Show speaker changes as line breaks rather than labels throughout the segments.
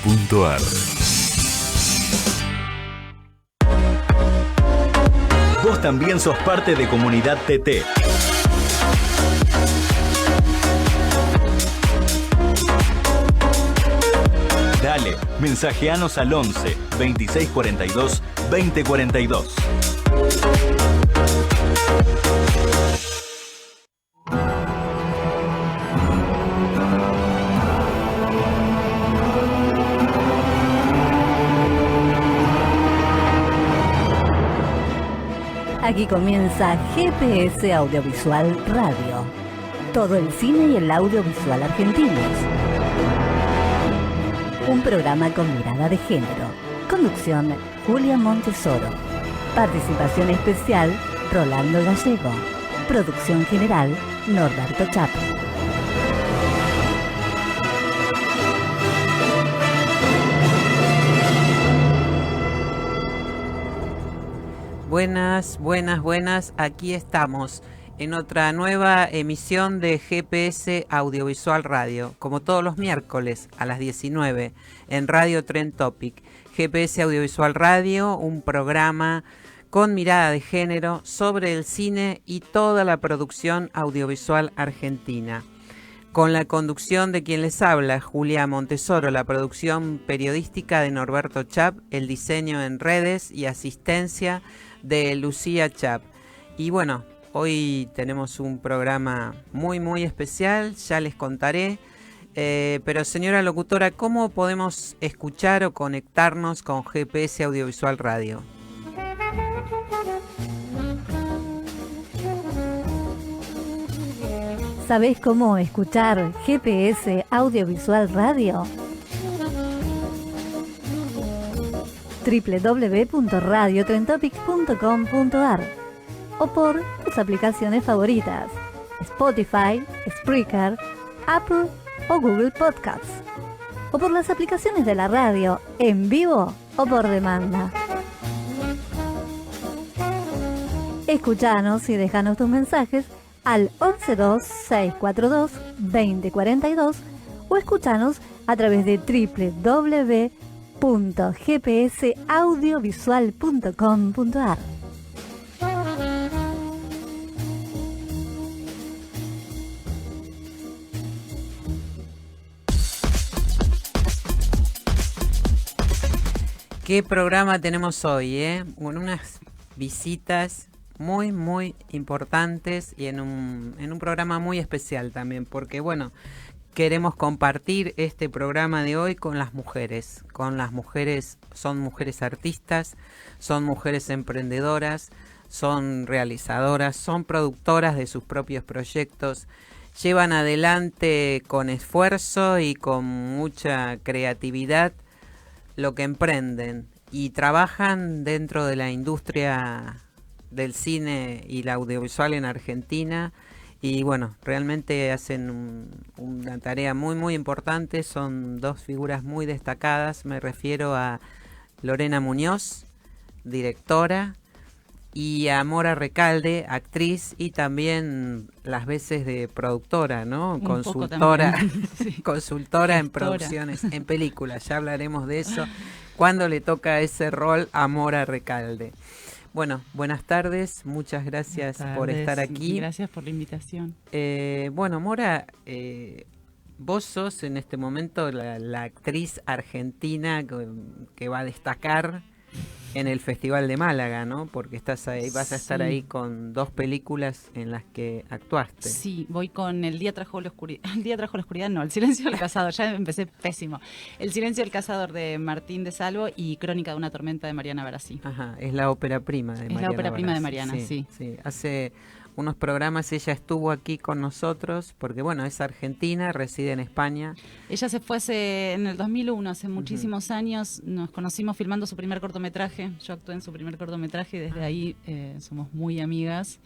www.radiotrentoppic.com.ar. Vos también sos parte de Comunidad TT. Dale, mensajeanos al 11 26 42 20 42.
Aquí comienza GPS Audiovisual Radio. Todo el cine y el audiovisual argentinos. Un programa con mirada de género. Conducción, Julia Montesoro. Participación especial, Rolando Gallego. Producción general, Norberto Chapo.
Buenas, aquí estamos en otra nueva emisión de GPS Audiovisual Radio, como todos los miércoles a las 19 en Radio Trend Topic. GPS Audiovisual Radio, un programa con mirada de género sobre el cine y toda la producción audiovisual argentina. Con la conducción de quien les habla, Julia Montesoro, la producción periodística de Norberto Chap, el diseño en redes y asistencia de Lucía Chap. Y bueno, hoy tenemos un programa muy especial, ya les contaré. Pero señora locutora, ¿cómo podemos escuchar o conectarnos con GPS Audiovisual Radio?
¿Sabés cómo escuchar GPS Audiovisual Radio? www.radiotrentopic.com.ar o por tus aplicaciones favoritas, Spotify, Spreaker, Apple o Google Podcasts, o por las aplicaciones de la radio en vivo o por demanda. Escuchanos y déjanos tus mensajes al 112-642-2042 o escuchanos a través de www.gpsaudiovisual.com.ar.
¿Qué programa tenemos hoy? Con unas visitas muy importantes y en un programa muy especial también, porque bueno, queremos compartir este programa de hoy con las mujeres. Son mujeres artistas, son mujeres emprendedoras, son realizadoras, son productoras de sus propios proyectos, llevan adelante con esfuerzo y con mucha creatividad lo que emprenden y trabajan dentro de la industria del cine y la audiovisual en Argentina. Y bueno, realmente hacen una tarea muy importante, son dos figuras muy destacadas. Me refiero a Lorena Muñoz, directora, y a Mora Recalde, actriz y también las veces de productora, ¿no? Consultora, sí. Consultora en producciones, en películas, ya hablaremos de eso, cuando le toca ese rol a Mora Recalde. Bueno, buenas tardes, muchas gracias por estar aquí.
Gracias por la invitación.
Bueno, Mora, vos sos en este momento la actriz argentina que va a destacar en el Festival de Málaga, ¿no? Porque estás ahí, vas a estar ahí con dos películas en las que actuaste.
Sí, voy con El día trajo la oscuridad. El día trajo la oscuridad, no, El silencio del cazador, ya empecé pésimo. El silencio del cazador de Martín de Salvo y Crónica de una tormenta de Mariana Barassi.
Ajá, es la ópera prima de Mariana.
Es la ópera prima de
Barassi,
Mariana, sí.
Hace unos programas ella estuvo aquí con nosotros, porque bueno, es argentina, reside en España.
Ella se fue en el 2001, hace muchísimos años, nos conocimos filmando su primer cortometraje, yo actué en su primer cortometraje y desde ahí somos muy amigas.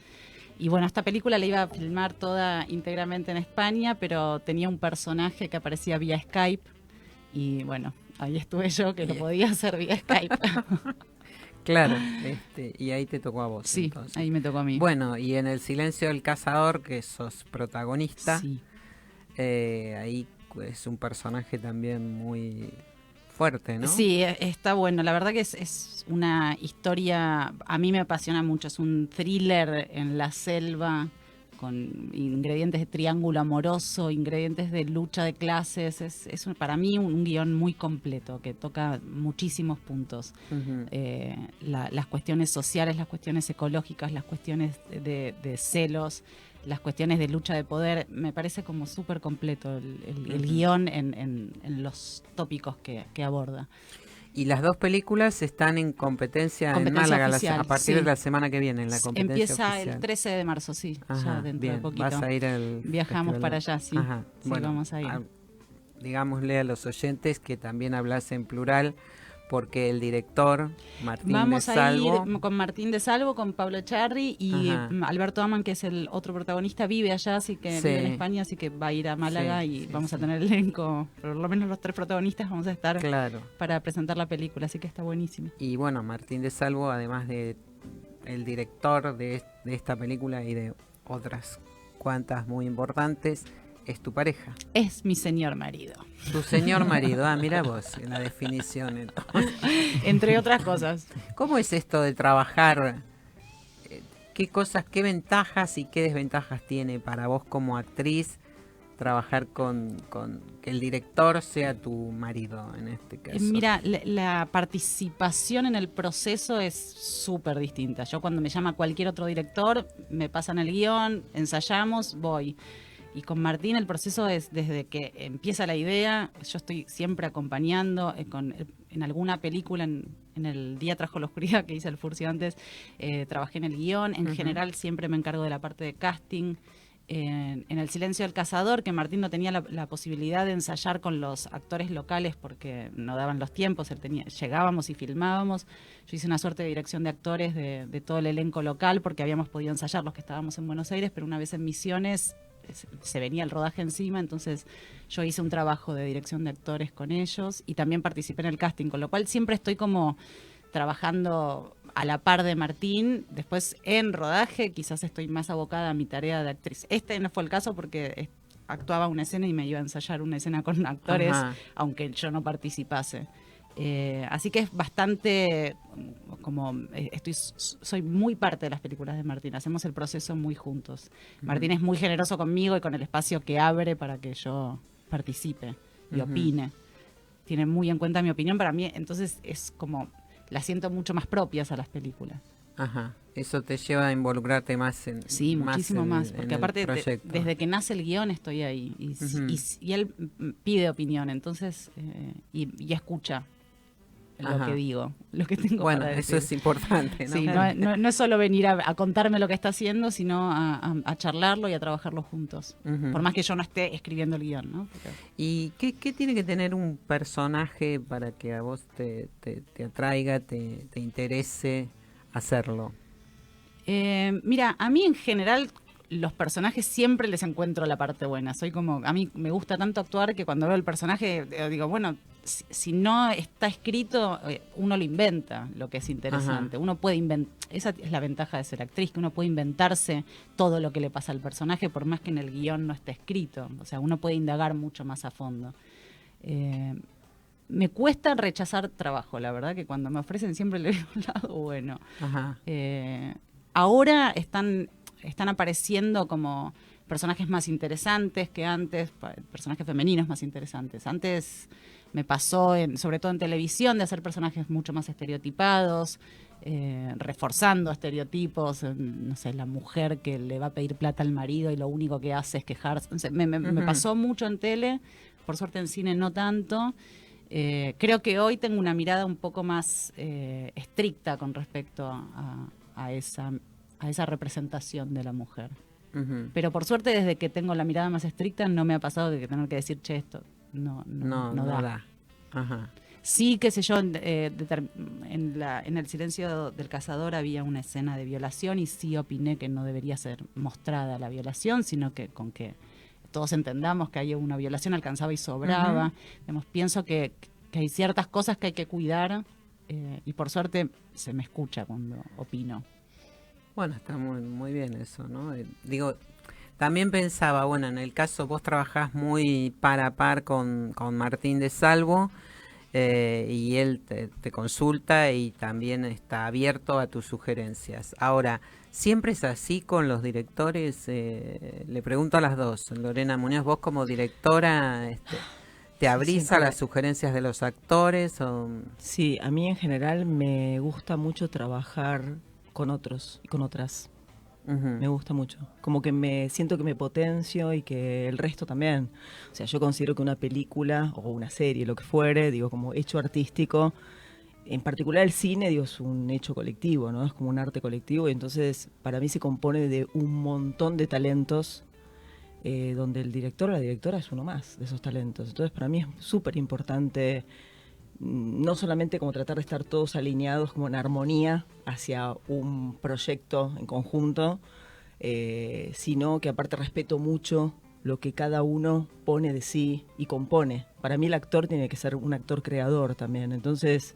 Y bueno, esta película la iba a filmar toda íntegramente en España, pero tenía un personaje que aparecía vía Skype y bueno, ahí estuve yo que lo podía hacer vía Skype.
Claro, y ahí te tocó a vos.
Sí, entonces. Ahí me tocó a mí.
Bueno, y en El silencio del cazador, que sos protagonista,
sí.
Ahí es un personaje también muy fuerte, ¿no?
Sí, está bueno. La verdad que es una historia, a mí me apasiona mucho. Es un thriller en la selva con ingredientes de triángulo amoroso, ingredientes de lucha de clases. Para mí un guión muy completo que toca muchísimos puntos.
Ujú.
Las cuestiones sociales, las cuestiones ecológicas, las cuestiones de celos, las cuestiones de lucha de poder. Me parece como súper completo el guión en los tópicos que aborda.
Y las dos películas están en competencia en
Competencia
Málaga
oficial,
a partir
sí.
de la semana que viene, en la competencia
Empieza
oficial.
el 13 de marzo, sí,
Ajá,
ya dentro
bien.
de poquito.
Vas a ir al
Viajamos
festival.
para allá, sí.
Ajá.
Sí,
Bueno,
vamos a ir.
digámosle a los oyentes que también hablas en plural, porque el director, Martín
Vamos
de
a
Salvo...
ir con Martín de Salvo, con Pablo Echarri y
Ajá.
Alberto Aman, que es el otro protagonista, vive allá, así que
Sí.
vive en España, así que va a ir a Málaga
Sí,
y
sí,
vamos a
sí.
tener el elenco, por lo menos los 3 protagonistas vamos a estar
Claro.
para presentar la película, así que está buenísimo.
Y bueno, Martín de Salvo, además de el director de esta película y de otras cuantas muy importantes, es tu pareja,
Es mi señor marido,
tu señor marido. Ah, mira vos, en la definición. Entonces,
entre otras cosas.
¿cómo es esto de trabajar? ¿Qué cosas, qué ventajas y qué desventajas tiene para vos como actriz trabajar con que el director sea tu marido en este caso?
Mira, la participación en el proceso es súper distinta. Yo cuando me llama cualquier otro director, me pasan el guión, ensayamos, voy. Y con Martín el proceso es desde que empieza la idea, yo estoy siempre acompañando, en alguna película, en El día trajo la oscuridad que hice el Furcio antes, trabajé en el guión, en general siempre me encargo de la parte de casting. En El silencio del cazador, que Martín no tenía la posibilidad de ensayar con los actores locales porque no daban los tiempos, llegábamos y filmábamos. Yo hice una suerte de dirección de actores de todo el elenco local porque habíamos podido ensayar los que estábamos en Buenos Aires, pero una vez en Misiones se venía el rodaje encima, entonces yo hice un trabajo de dirección de actores con ellos y también participé en el casting, con lo cual siempre estoy como trabajando a la par de Martín. Después en rodaje quizás estoy más abocada a mi tarea de actriz. Este no fue el caso porque actuaba una escena y me iba a ensayar una escena con actores,
Ajá.
aunque yo no participase. Así que es bastante como soy muy parte de las películas de Martín, hacemos el proceso muy juntos. Martín es muy generoso conmigo y con el espacio que abre para que yo participe y opine. Tiene muy en cuenta mi opinión para mí, entonces es como las siento mucho más propias a las películas.
Ajá. Eso te lleva a involucrarte más en
Sí, muchísimo más,
en
porque
el
aparte
proyecto.
desde que nace el guión estoy ahí y él pide opinión, entonces y escucha lo
Ajá.
que digo, lo que tengo
Bueno,
para
eso
decir.
es importante, ¿no?
Sí, no es solo venir a contarme lo que está haciendo, sino a charlarlo y a trabajarlo juntos.
Ujú.
Por más que yo no esté escribiendo el guión, ¿no? Porque-
¿Y qué tiene que tener un personaje para que a vos te atraiga, te interese hacerlo?
Mira, a mí en general los personajes siempre les encuentro la parte buena. A mí me gusta tanto actuar que cuando veo el personaje digo, bueno, si no está escrito, uno lo inventa, lo que es interesante.
Ajá.
Uno puede inventar, esa es la ventaja de ser actriz, que uno puede inventarse todo lo que le pasa al personaje, por más que en el guión no esté escrito. O sea, uno puede indagar mucho más a fondo. Me cuesta rechazar trabajo, la verdad que cuando me ofrecen siempre le veo un lado bueno.
Ajá.
Ahora están apareciendo como personajes más interesantes que antes, personajes femeninos más interesantes. Antes me pasó, sobre todo en televisión, de hacer personajes mucho más estereotipados, reforzando estereotipos. No sé, la mujer que le va a pedir plata al marido y lo único que hace es quejarse. No sé, me pasó mucho en tele, por suerte en cine no tanto. Creo que hoy tengo una mirada un poco más estricta con respecto a esa representación de la mujer.
Ujú.
Pero por suerte, desde que tengo la mirada más estricta, no me ha pasado de que tener que decir, che, esto no da.
Ajá.
Sí, qué sé yo, en El silencio del cazador había una escena de violación y sí opiné que no debería ser mostrada la violación, sino que con que todos entendamos que hay una violación alcanzaba y sobraba. Digamos, pienso que hay ciertas cosas que hay que cuidar y por suerte se me escucha cuando opino.
Bueno, está muy bien eso, ¿no? Digo, también pensaba, bueno, en el caso vos trabajás muy par a par con Martín de Salvo, y él te consulta y también está abierto a tus sugerencias. Ahora, ¿siempre es así con los directores? Le pregunto a las dos. Lorena Muñoz, vos como directora, ¿te abrís a las sugerencias de los actores?
Sí, a mí en general me gusta mucho trabajar con otros y con otras. Me gusta mucho. Como que me siento que me potencio y que el resto también. O sea, yo considero que una película o una serie, lo que fuere, digo, como hecho artístico, en particular el cine, digo, es un hecho colectivo, ¿no? Es como un arte colectivo y entonces para mí se compone de un montón de talentos donde el director o la directora es uno más de esos talentos. Entonces para mí es súper importante no solamente como tratar de estar todos alineados como en armonía hacia un proyecto en conjunto, sino que aparte respeto mucho lo que cada uno pone de sí y compone. Para mí el actor tiene que ser un actor creador también. Entonces,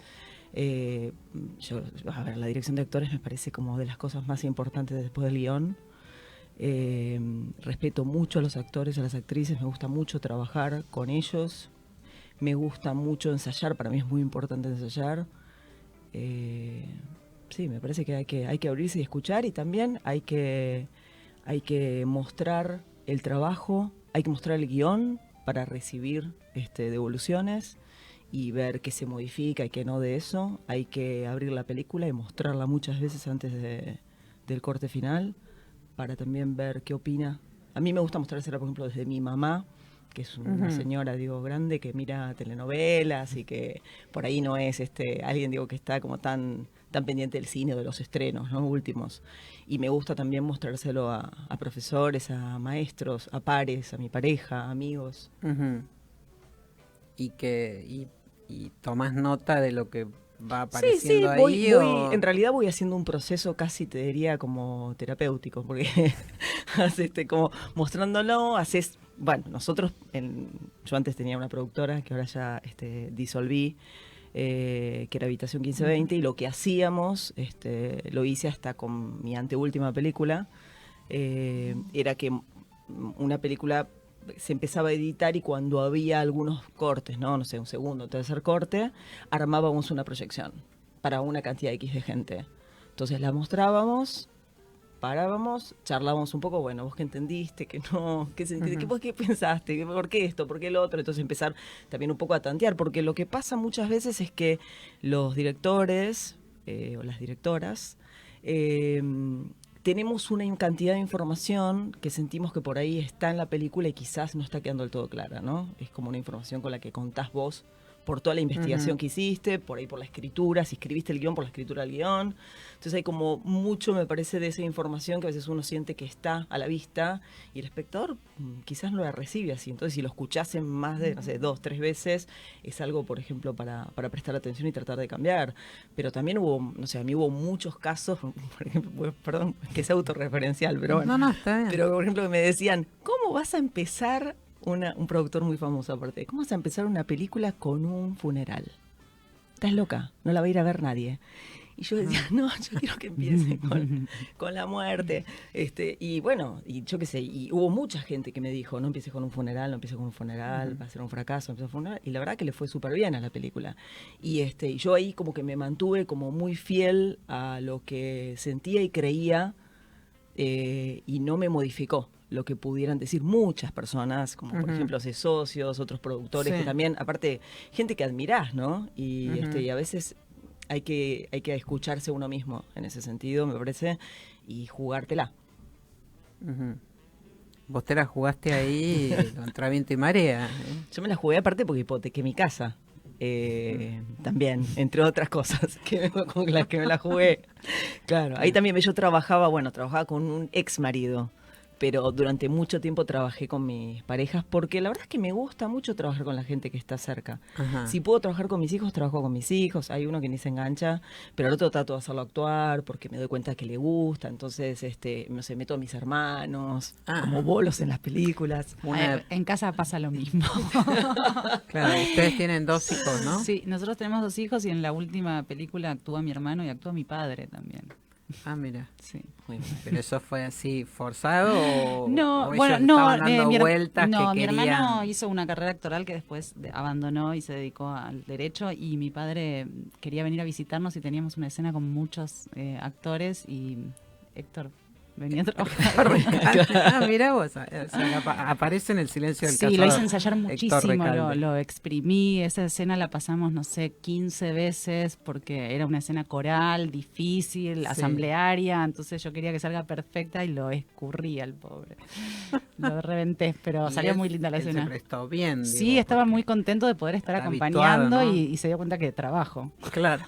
la dirección de actores me parece como de las cosas más importantes después del guión. Respeto mucho a los actores, a las actrices, me gusta mucho trabajar con ellos. Me gusta mucho ensayar, para mí es muy importante ensayar. Sí, me parece que hay que abrirse y escuchar y también hay que mostrar el trabajo, hay que mostrar el guión para recibir devoluciones y ver qué se modifica y qué no de eso. Hay que abrir la película y mostrarla muchas veces antes del corte final para también ver qué opina. A mí me gusta mostrársela, por ejemplo, desde mi mamá, que es una señora, digo, grande, que mira telenovelas y que por ahí no es alguien, digo, que está como tan pendiente del cine o de los estrenos, ¿no? Últimos. Y me gusta también mostrárselo a profesores, a maestros, a pares, a mi pareja, a amigos.
Y tomás nota de lo que va apareciendo
sí,
ahí.
En realidad voy haciendo un proceso casi, te diría, como terapéutico, porque haces como mostrándolo, haces. Bueno, nosotros, yo antes tenía una productora que ahora ya disolví, que era Habitación 1520, y lo que hacíamos, lo hice hasta con mi anteúltima película, era que una película se empezaba a editar y cuando había algunos cortes, no sé, un segundo, tercer corte, armábamos una proyección para una cantidad X de gente. Entonces la mostrábamos, parábamos, charlábamos un poco, bueno, vos qué entendiste, qué no, qué sentiste, vos qué pensaste, por qué esto, por qué lo otro. Entonces empezar también un poco a tantear, porque lo que pasa muchas veces es que los directores o las directoras tenemos una cantidad de información que sentimos que por ahí está en la película y quizás no está quedando del todo clara, ¿no? Es como una información con la que contás vos por toda la investigación que hiciste, por ahí por la escritura, si escribiste el guión, por la escritura del guión. Entonces hay como mucho, me parece, de esa información que a veces uno siente que está a la vista y el espectador quizás no la recibe así. Entonces si lo escuchás en más de, no sé, 2, 3 veces, es algo, por ejemplo, para prestar atención y tratar de cambiar. Pero también hubo, no sé, a mí hubo muchos casos, por ejemplo, perdón, que es autorreferencial, pero bueno.
No, está bien.
Pero, por ejemplo, que me decían, ¿cómo vas a empezar? Un productor muy famoso aparte, ¿cómo vas a empezar una película con un funeral? Estás loca, no la va a ir a ver nadie. Y yo decía, no, yo quiero que empiece con la muerte. Y bueno, y yo qué sé, y hubo mucha gente que me dijo, no empieces con un funeral, no empieces con un funeral, va a ser un fracaso, empieces con un funeral. Y la verdad que le fue súper bien a la película. Y yo ahí como que me mantuve como muy fiel a lo que sentía y creía, y no me modificó lo que pudieran decir muchas personas, como por ejemplo socios, otros productores, que también, aparte, gente que admirás, ¿no? Y, y a veces hay que escucharse uno mismo en ese sentido, me parece, y jugártela.
Vos te la jugaste ahí contra viento y marea.
Yo me la jugué aparte porque hipotequé mi casa. También, entre otras cosas con las que me la jugué. Claro, ahí también yo trabajaba con un ex marido, pero durante mucho tiempo trabajé con mis parejas porque la verdad es que me gusta mucho trabajar con la gente que está cerca. Si puedo trabajar con mis hijos, trabajo con mis hijos. Hay uno que ni se engancha, pero el otro trato de hacerlo actuar porque me doy cuenta que le gusta. Entonces, no sé, meto a mis hermanos como bolos en las películas.
En casa pasa lo mismo.
Claro, ustedes tienen 2 hijos, ¿no?
Sí, nosotros tenemos 2 hijos y en la última película actúa mi hermano y actúa mi padre también.
Ah, mira.
Sí.
Muy bien.
¿Pero eso fue así forzado o,
No,
o ellos
bueno, no,
estaban dando vueltas
no,
que
mi
querían?
hermano hizo una carrera actoral que después abandonó y se dedicó al derecho, y mi padre quería venir a visitarnos y teníamos una escena con muchos actores y Héctor venía a trabajar.
Ah, mira vos, o sea, aparece en El silencio del
Sí,
cazador.
lo hice ensayar
Héctor
muchísimo,
Recalde.
lo exprimí, esa escena la pasamos, no sé, 15 veces porque era una escena coral, difícil,
Sí.
asamblearia, entonces yo quería que salga perfecta y lo escurrí al pobre. Lo reventé, pero
Y
salió
él-
muy linda la
él
escena.
se prestó bien.
Sí,
digo,
estaba
porque
muy contento de poder estar
está
acompañando
habituado, ¿no?
y se dio cuenta que trabajo.
Claro,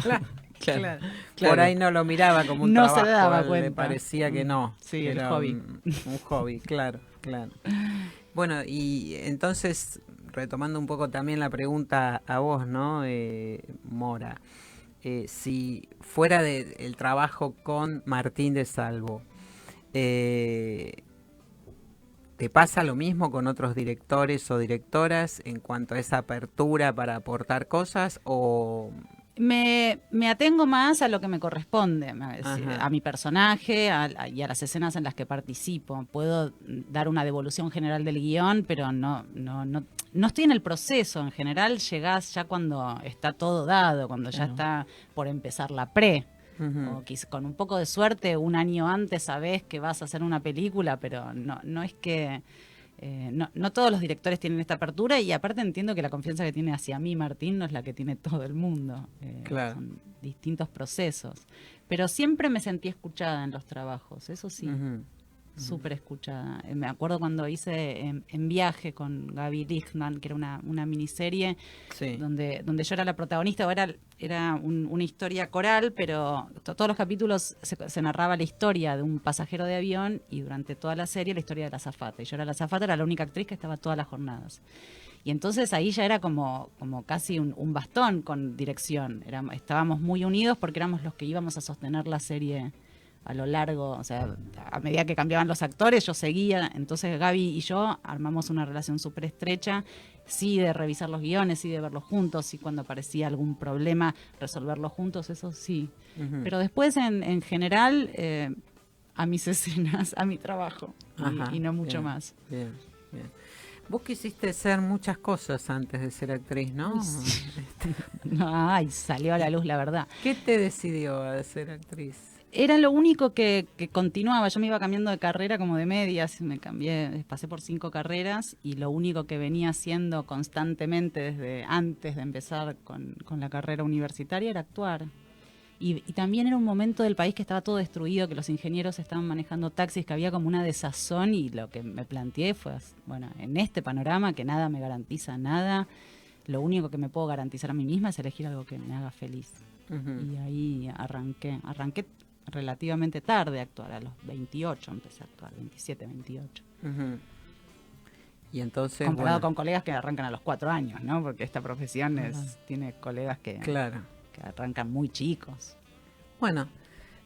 claro,
Claro,
claro.
claro.
Por ahí no lo miraba como un
No se
trabajo,
daba
a él le
cuenta.
parecía que no.
Sí, el
era
hobby.
un hobby, claro, claro. Bueno, y entonces, retomando un poco también la pregunta a vos, ¿no, Mora? Si fuera del trabajo con Martín de Salvo, ¿te pasa lo mismo con otros directores o directoras en cuanto a esa apertura para aportar cosas o...
Me atengo más a lo que me corresponde,
Ajá.
a mi personaje y a las escenas en las que participo. Puedo dar una devolución general del guión, pero no estoy en el proceso. En general llegás ya cuando está todo dado, cuando ya
Claro.
está por empezar la pre.
Ujú.
O con un poco de suerte, un año antes sabés que vas a hacer una película, pero no es que... no todos los directores tienen esta apertura, y aparte entiendo que la confianza que tiene hacia mí Martín no es la que tiene todo el mundo.
Claro.
Son distintos procesos. Pero siempre me sentí escuchada en los trabajos, eso sí,
Ujú.
súper escuchada. Me acuerdo cuando hice En Viaje con Gaby Lichtman, que era una miniserie
Sí.
donde yo era la protagonista. Era una historia coral, pero todos los capítulos se narraba la historia de un pasajero de avión, y durante toda la serie la historia de la azafata. Y yo era la azafata, era la única actriz que estaba todas las jornadas. Y entonces ahí ya era como casi un bastón con dirección. Estábamos muy unidos porque éramos los que íbamos a sostener la serie a lo largo, o sea, a medida que cambiaban los actores, yo seguía. Entonces Gaby y yo armamos una relación súper estrecha, sí, de revisar los guiones, sí, de verlos juntos, sí, cuando aparecía algún problema, resolverlo juntos, eso sí.
Ujú.
Pero después, en general, a mis escenas, a mi trabajo,
Ajá,
y no mucho
bien,
más.
Bien, bien. Vos quisiste ser muchas cosas antes de ser actriz, ¿no?
Uy, sí. Ay, salió a la luz la verdad.
¿Qué te decidió a ser actriz?
Era lo único que continuaba. Yo me iba cambiando de carrera como de medias, pasé por 5 carreras, y lo único que venía haciendo constantemente desde antes de empezar con la carrera universitaria era actuar. Y también era un momento del país que estaba todo destruido, que los ingenieros estaban manejando taxis, que había como una desazón, y lo que me planteé fue, bueno, en este panorama que nada me garantiza nada, lo único que me puedo garantizar a mí misma es elegir algo que me haga feliz.
Ujú.
Y ahí arranqué relativamente tarde a actuar, a los 28 empecé a actuar, 27, 28.
Ujú. Y entonces,
Comparado
bueno,
con colegas que arrancan a los 4 años, ¿no? Porque esta profesión tiene colegas que
claro.
arrancan muy chicos.
Bueno,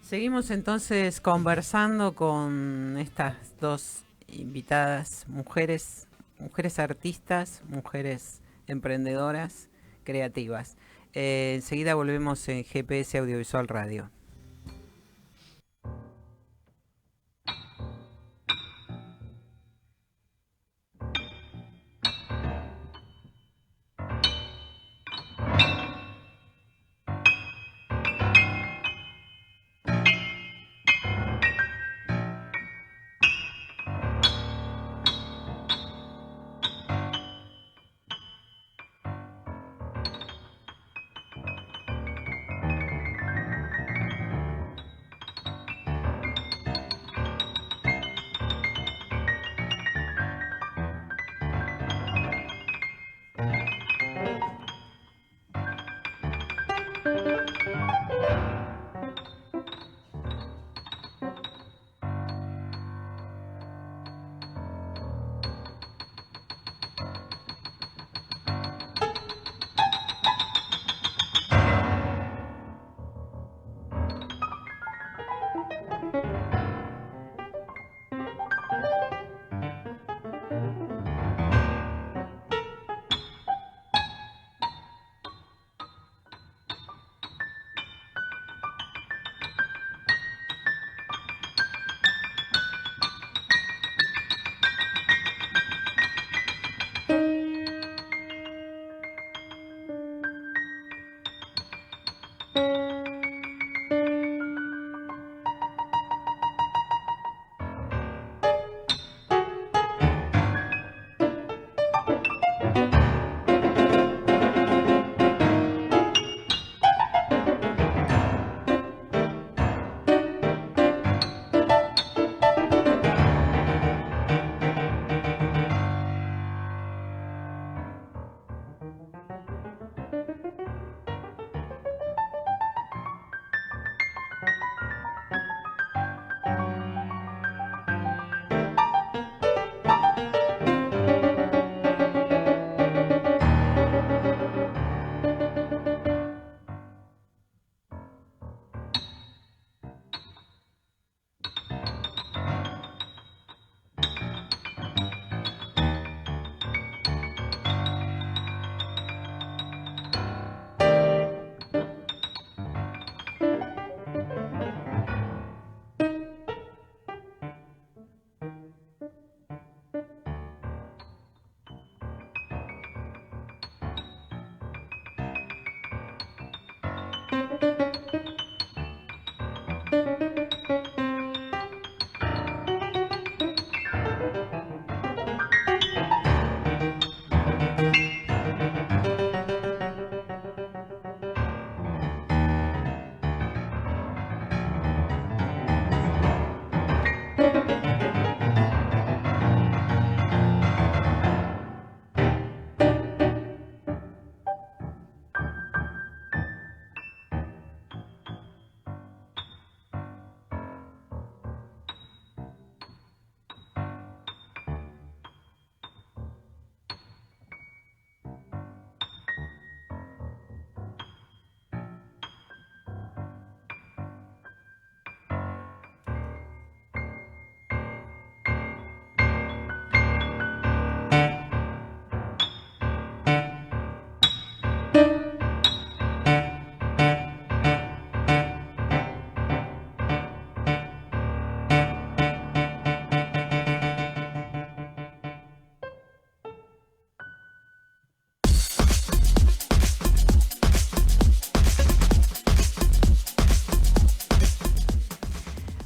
seguimos entonces conversando con estas dos invitadas, mujeres artistas, mujeres emprendedoras, creativas. Enseguida volvemos en GPS Audiovisual Radio.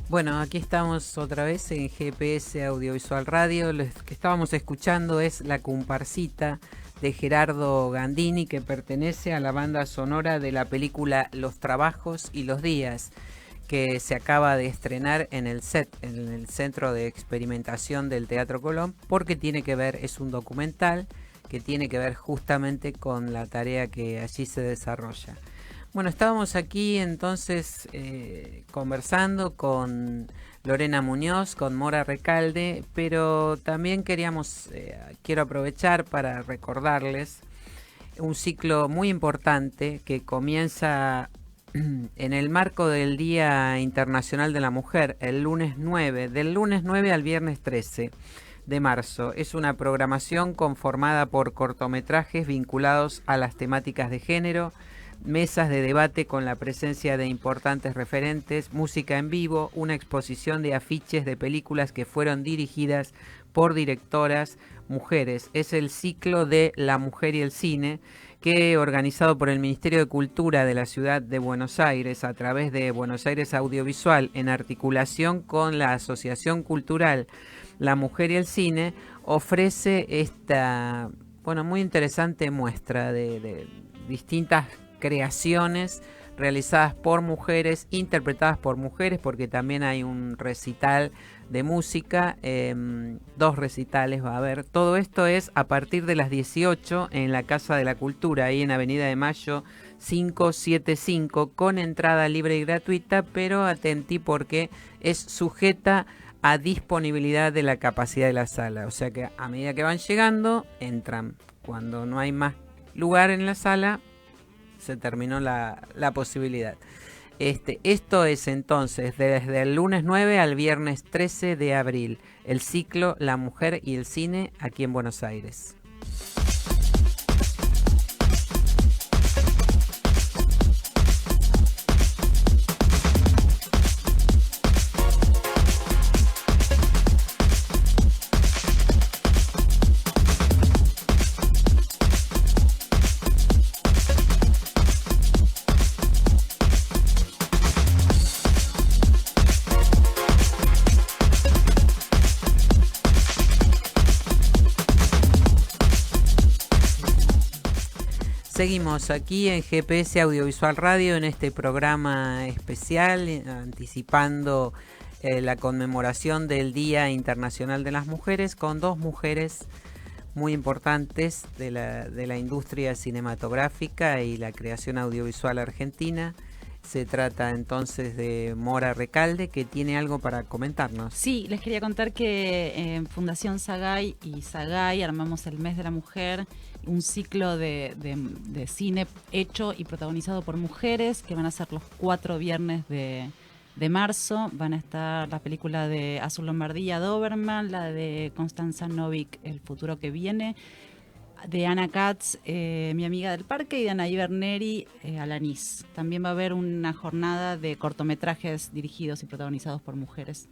Bueno, aquí estamos otra vez en GPS Audiovisual Radio. Lo que estábamos escuchando es La Comparsita de Gerardo Gandini, que pertenece a la banda sonora de la película Los Trabajos y los Días, que se acaba de estrenar en el CET, en el Centro de Experimentación del Teatro Colón, porque tiene que ver, es un documental que tiene que ver justamente con la tarea que allí se desarrolla. Bueno, estábamos aquí entonces conversando con Lorena Muñoz, con Mora Recalde, pero también quiero aprovechar para recordarles un ciclo muy importante que comienza en el marco del Día Internacional de la Mujer, el lunes 9, del lunes 9 al viernes 13 de marzo. Es una programación conformada por cortometrajes vinculados a las temáticas de género, mesas de debate con la presencia de importantes referentes, música en vivo, una exposición de afiches de películas que fueron dirigidas por directoras mujeres. Es el ciclo de La Mujer y el Cine, que organizado por el Ministerio de Cultura de la Ciudad de Buenos Aires a través de Buenos Aires Audiovisual, en articulación con la Asociación Cultural La Mujer y el Cine, ofrece esta muy interesante muestra de distintas creaciones realizadas por mujeres, interpretadas por mujeres, porque también hay un recital de música, 2 recitales va a haber. Todo esto es a partir de las 18 en la Casa de la Cultura, ahí en Avenida de Mayo 575, con entrada libre y gratuita, pero atentí porque es sujeta a disponibilidad de la capacidad de la sala. O sea que a medida que van llegando, entran. Cuando no hay más lugar en la sala, se terminó la posibilidad. Esto es entonces desde el lunes 9 al viernes 13 de abril, el ciclo La Mujer y el Cine aquí en Buenos Aires. Seguimos aquí en GPS Audiovisual Radio en este programa especial anticipando la conmemoración del Día Internacional de las Mujeres con dos mujeres muy importantes de la industria cinematográfica y la creación audiovisual argentina. Se trata entonces de Mora Recalde, que tiene algo para comentarnos.
Sí, les quería contar que en Fundación Sagay y Sagay armamos el Mes de la Mujer, un ciclo de cine hecho y protagonizado por mujeres, que van a ser los 4 viernes de marzo. Van a estar la película de Azul Lombardía, Doberman, la de Constanza Novik, El futuro que viene, de Ana Katz, Mi amiga del parque, y de Anaí Berneri, Alanis. También va a haber una jornada de cortometrajes dirigidos y protagonizados por mujeres.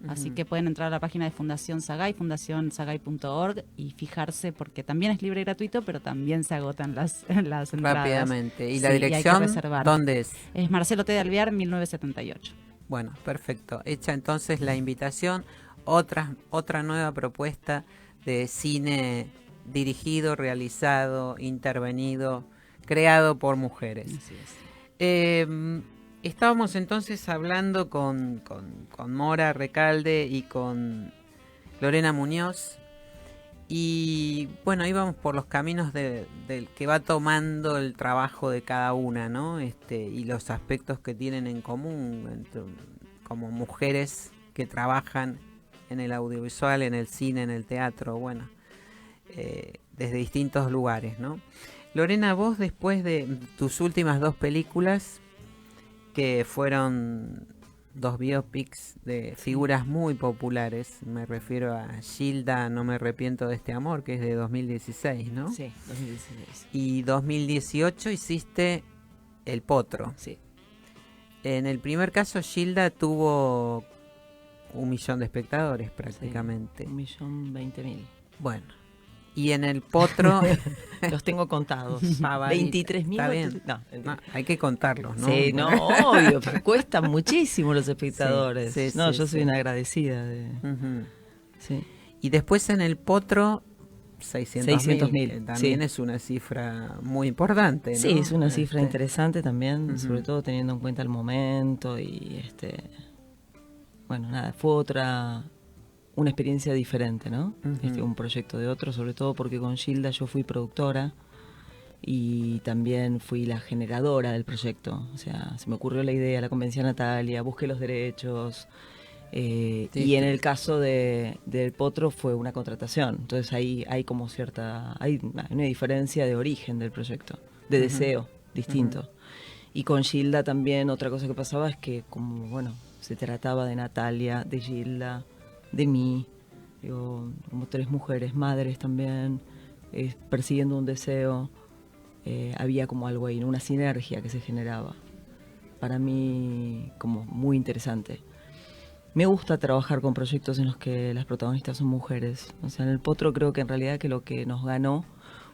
Así que pueden entrar a la página de Fundación Sagay, fundacionsagay.org, y fijarse, porque también es libre y gratuito, pero también se agotan las entradas.
Rápidamente. ¿Y la
Sí,
dirección
hay que reservar.
dónde es?
Es Marcelo T. de Alvear, 1978.
Bueno, perfecto. Hecha entonces la invitación, otra nueva propuesta de cine dirigido, realizado, intervenido, creado por mujeres.
Así es.
Estábamos entonces hablando con Mora Recalde y con Lorena Muñoz, y bueno, íbamos por los caminos del que va tomando el trabajo de cada una, ¿no? Y los aspectos que tienen en común como mujeres que trabajan en el audiovisual, en el cine, en el teatro, bueno, desde distintos lugares, ¿no? Lorena, vos, después de tus últimas 2 películas, que fueron 2 biopics de figuras muy populares, me refiero a Gilda, No me arrepiento de este amor, que es de 2016, ¿no?
Sí, 2016.
Y 2018 hiciste El Potro.
Sí.
En el primer caso, Gilda tuvo 1 millón de espectadores prácticamente.
Sí, 1.020.000.
Bueno, y en El Potro...
Los tengo contados.
Pavarita.
23.000.
Está bien.
No,
hay que contarlos, ¿no?
Sí, no, obvio, pero cuestan muchísimo los espectadores.
Sí, sí,
no,
sí,
yo soy
sí.
una agradecida de...
Ujú.
Sí.
Y después en El Potro, 600.000.
600.000,
También
sí.
es una cifra muy importante, ¿no?
Sí, es una cifra interesante también,
Ujú.
sobre todo teniendo en cuenta el momento y bueno, nada, fue una experiencia diferente, ¿no?
Ujú.
Un proyecto de otro, sobre todo porque con Gilda yo fui productora y también fui la generadora del proyecto. O sea, se me ocurrió la idea, la convencí a Natalia, busqué los derechos. Y en el caso del Potro fue una contratación. Entonces ahí hay como hay una diferencia de origen del proyecto, de deseo distinto. Y con Gilda también otra cosa que pasaba es que como, bueno, se trataba de Natalia, de Gilda, de mí, digo, como 3 mujeres, madres también, persiguiendo un deseo, había como algo ahí, ¿no? Una sinergia que se generaba. Para mí como muy interesante. Me gusta trabajar con proyectos en los que las protagonistas son mujeres. O sea, en El Potro creo que en realidad que lo que nos ganó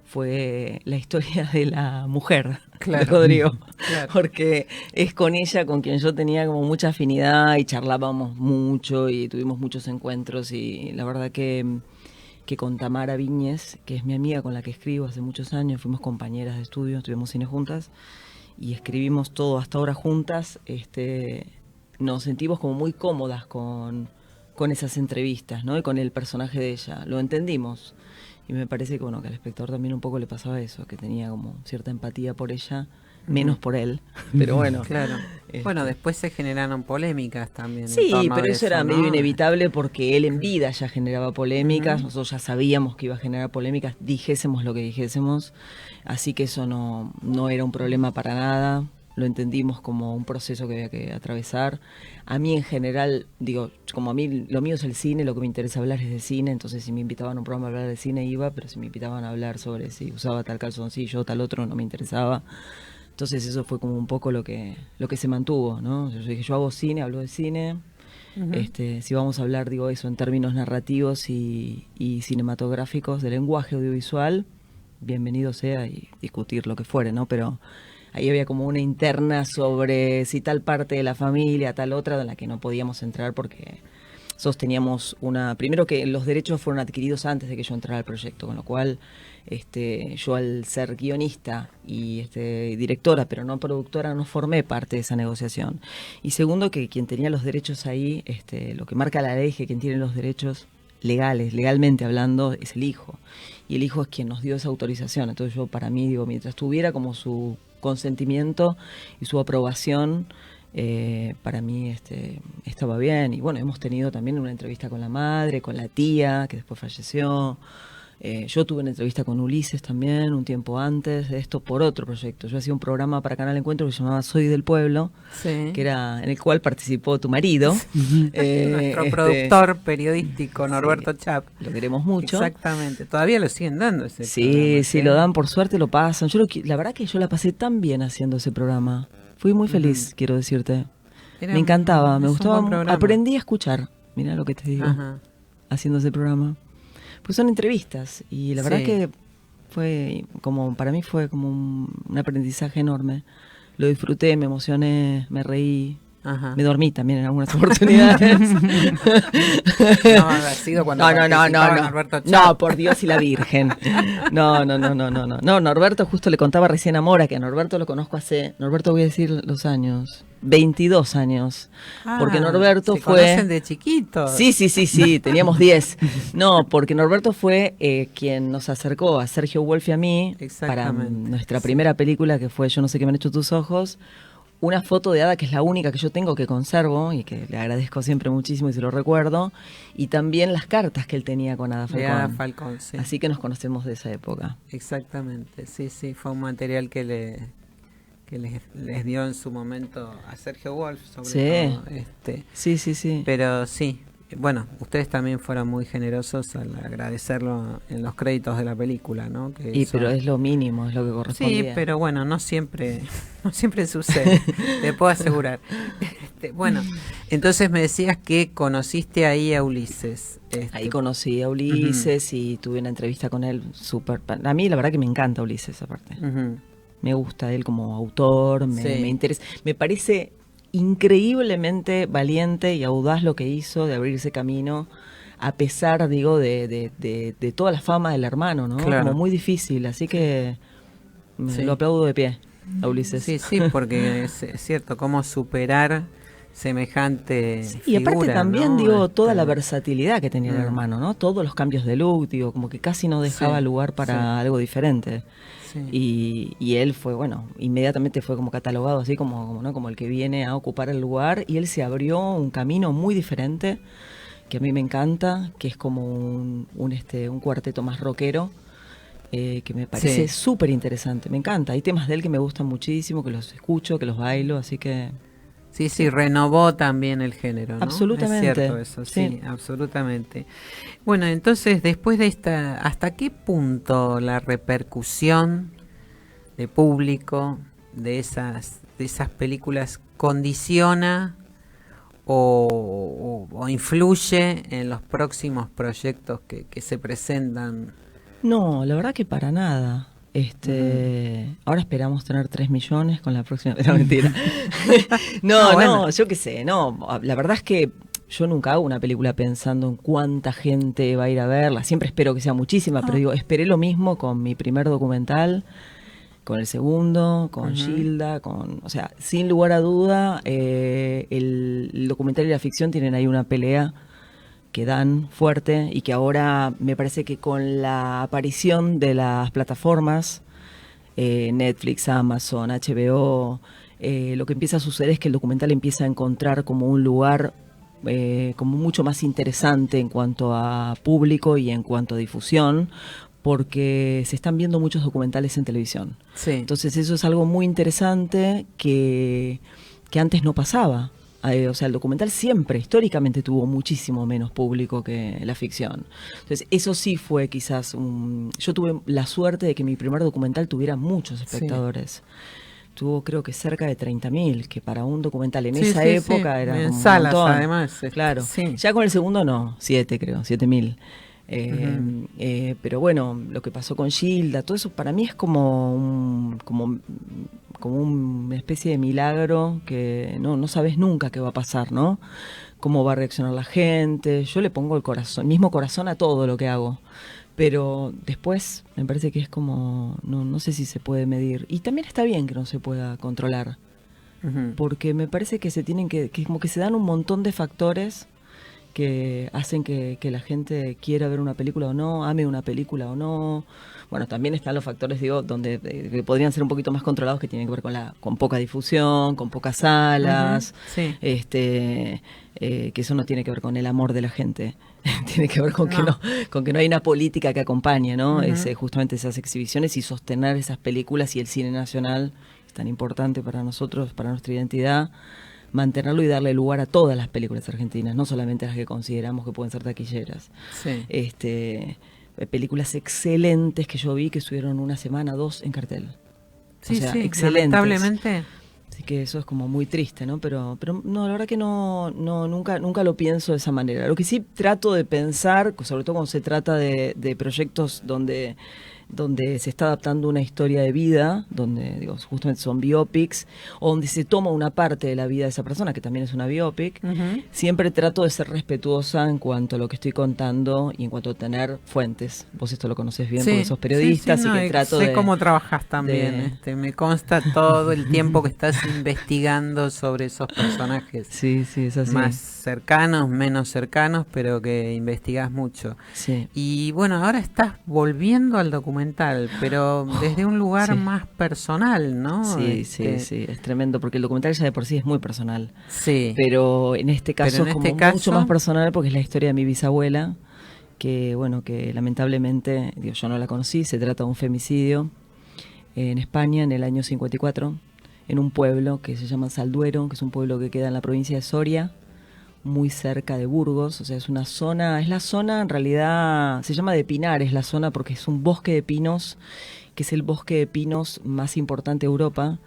fue la historia de la mujer,
Claro.
de Rodrigo.
Claro.
Porque es con ella con quien yo tenía como mucha afinidad y charlábamos mucho y tuvimos muchos encuentros. Y la verdad que con Tamara Viñez, que es mi amiga con la que escribo hace muchos años, fuimos compañeras de estudio, estuvimos cine juntas y escribimos todo hasta ahora juntas. Nos sentimos como muy cómodas con esas entrevistas, ¿no? Y con el personaje de ella. Lo entendimos. Y me parece que, bueno, que al espectador también un poco le pasaba eso, que tenía como cierta empatía por ella, menos por él. Pero bueno.
Claro. Bueno, después se generaron polémicas también. en
Sí,
torno
pero
a
eso era
¿no?
medio inevitable porque él en vida ya generaba polémicas,
Ujú.
nosotros ya sabíamos que iba a generar polémicas, dijésemos lo que dijésemos, así que eso no era un problema para nada. Lo entendimos como un proceso que había que atravesar. A mí en general, digo, como a mí lo mío es el cine, lo que me interesa hablar es de cine, entonces si me invitaban a un programa a hablar de cine iba, pero si me invitaban a hablar sobre si usaba tal calzoncillo o tal otro no me interesaba. Entonces eso fue como un poco lo que se mantuvo, ¿no? Yo dije, yo hago cine, hablo de cine.
Ujú.
Si vamos a hablar, digo eso, en términos narrativos y cinematográficos, de lenguaje audiovisual, bienvenido sea y discutir lo que fuere, ¿no? Pero ahí había como una interna sobre si tal parte de la familia, tal otra, en la que no podíamos entrar porque Nosotros teníamos primero que los derechos fueron adquiridos antes de que yo entrara al proyecto, con lo cual yo al ser guionista y directora, pero no productora, no formé parte de esa negociación. Y segundo, que quien tenía los derechos ahí, lo que marca la ley es que quien tiene los derechos legales, legalmente hablando, es el hijo. Y el hijo es quien nos dio esa autorización. Entonces yo, para mí, digo, mientras tuviera como su consentimiento y su aprobación, para mí estaba bien. Y bueno, hemos tenido también una entrevista con la madre, con la tía, que después falleció. Yo tuve una entrevista con Ulises también un tiempo antes de esto por otro proyecto. Yo hacía un programa para Canal Encuentro que se llamaba Soy del Pueblo,
Sí.
que era en el cual participó tu marido.
Nuestro productor periodístico, Norberto Chap.
Lo queremos mucho.
Exactamente. Todavía lo siguen dando ese
Sí,
programa,
sí, lo dan, por suerte lo pasan. La verdad que yo la pasé tan bien haciendo ese programa. Fui muy feliz, quiero decirte.
Era
Me encantaba, me
es un
gustaba.
buen programa.
Aprendí a escuchar, mira lo que te digo,
Ajá.
haciendo ese programa. Pues son entrevistas y la verdad
Sí.
que para mí fue como un aprendizaje enorme. Lo disfruté, me emocioné, me reí.
Ajá.
Me dormí también en algunas oportunidades.
No, ha sido cuando participaba Norberto Chap.
No, por Dios y la Virgen. No. No, Norberto, justo le contaba recién a Mora que a Norberto lo conozco Norberto voy a decir los años, 22 años. Porque Norberto
se
fue...
conocen de chiquitos.
Sí, teníamos 10. No, porque Norberto fue quien nos acercó a Sergio Wolf y a mí para
Exactamente.
nuestra primera película, que fue Yo no sé qué me han hecho tus ojos. Una foto de Ada, que es la única que yo tengo, que conservo y que le agradezco siempre muchísimo y se lo recuerdo. Y también las cartas que él tenía con Ada Falcón.
De Ada Falcón, sí.
Así que nos conocemos de esa época.
Exactamente, sí, fue un material que les dio en su momento a Sergio Wolf, sobre todo.
Sí.
Pero sí, bueno, ustedes también fueron muy generosos al agradecerlo en los créditos de la película, ¿no?
Pero es lo mínimo, es lo que correspondía.
Sí, pero bueno, no siempre sucede, te puedo asegurar. Bueno, entonces me decías que conociste ahí a Ulises.
Ahí conocí a Ulises y tuve una entrevista con él súper... A mí la verdad que me encanta Ulises, aparte. Me gusta él como autor, me interesa. Me parece increíblemente valiente y audaz lo que hizo de abrirse camino, a pesar, digo, de toda la fama del hermano, ¿no?
Claro.
Como muy difícil, así que lo aplaudo de pie a Ulises.
Sí, porque es cierto, cómo superar semejante
y aparte
figura,
también,
¿no?
digo, toda la versatilidad que tenía el hermano, ¿no? Todos los cambios de look, digo, como que casi no dejaba lugar para algo diferente.
Sí.
Y él fue, inmediatamente fue como catalogado así como el que viene a ocupar el lugar, y él se abrió un camino muy diferente, que a mí me encanta, que es como un cuarteto más rockero, que me parece súper interesante, me encanta. Hay temas de él que me gustan muchísimo, que los escucho, que los bailo, así que...
Sí, renovó también el género, ¿no?
Absolutamente.
Es cierto eso, sí, absolutamente. Bueno, entonces, después de ¿hasta qué punto la repercusión de público de esas películas condiciona o influye en los próximos proyectos que se presentan?
No, la verdad que para nada. Ahora esperamos tener 3 millones con la próxima. No, mentira. No, yo qué sé, la verdad es que yo nunca hago una película pensando en cuánta gente va a ir a verla. Siempre espero que sea muchísima, pero digo, esperé lo mismo con mi primer documental, con el segundo, con Gilda, o sea, sin lugar a duda, el documental y la ficción tienen ahí una pelea que dan fuerte, y que ahora me parece que con la aparición de las plataformas, Netflix, Amazon, HBO, lo que empieza a suceder es que el documental empieza a encontrar como un lugar como mucho más interesante en cuanto a público y en cuanto a difusión, porque se están viendo muchos documentales en televisión.
Sí.
Entonces eso es algo muy interesante que antes no pasaba. O sea, el documental siempre, históricamente, tuvo muchísimo menos público que la ficción. Entonces, eso sí fue quizás yo tuve la suerte de que mi primer documental tuviera muchos espectadores. Tuvo, creo que cerca de 30.000, que para un documental en esa época era
en
como
salas,
un montón.
además.
Claro.
Sí.
Ya con el segundo no, 7.000. Pero bueno, lo que pasó con Gilda, todo eso para mí es como como una especie de milagro que no sabes nunca qué va a pasar, ¿no? Cómo va a reaccionar la gente. Yo le pongo el mismo corazón a todo lo que hago. Pero después me parece que es como, no sé si se puede medir. Y también está bien que no se pueda controlar. Porque me parece que que como que se dan un montón de factores que hacen que la gente quiera ver una película o no, ame una película o no. Bueno, también están los factores, digo, donde que podrían ser un poquito más controlados, que tienen que ver con poca difusión, con pocas salas,
Sí.
Que eso no tiene que ver con el amor de la gente, tiene que ver con que no hay una política que acompañe, ¿no? Justamente esas exhibiciones y sostener esas películas, y el cine nacional es tan importante para nosotros, para nuestra identidad, mantenerlo y darle lugar a todas las películas argentinas, no solamente las que consideramos que pueden ser taquilleras.
Sí.
Películas excelentes que yo vi que estuvieron una semana, 2 en cartel.
Sí,
o sea,
sí,
excelentes.
lamentablemente.
Así que eso es como muy triste, ¿no? Pero no, la verdad que nunca lo pienso de esa manera. Lo que sí trato de pensar, sobre todo cuando se trata de proyectos donde se está adaptando una historia de vida, donde justamente son biopics, o donde se toma una parte de la vida de esa persona, que también es una biopic, siempre trato de ser respetuosa en cuanto a lo que estoy contando y en cuanto a tener fuentes. Vos esto lo conocés bien porque sos periodista, así que trato
sé cómo trabajas también. Me consta todo el tiempo que estás investigando sobre esos personajes.
Sí, es así.
Más cercanos, menos cercanos, pero que investigás mucho.
Sí.
Y bueno, ahora estás volviendo al documental, pero desde un lugar más personal, ¿no?
Sí, es tremendo, porque el documental ya de por sí es muy personal.
Sí.
Pero en este caso es como mucho más personal, porque es la historia de mi bisabuela, que lamentablemente, yo no la conocí. Se trata de un femicidio en España en el año 54, en un pueblo que se llama Salduero, que es un pueblo que queda en la provincia de Soria, muy cerca de Burgos. O sea, es la zona en realidad se llama de Pinares la zona, porque es un bosque de pinos, que es el bosque de pinos más importante de Europa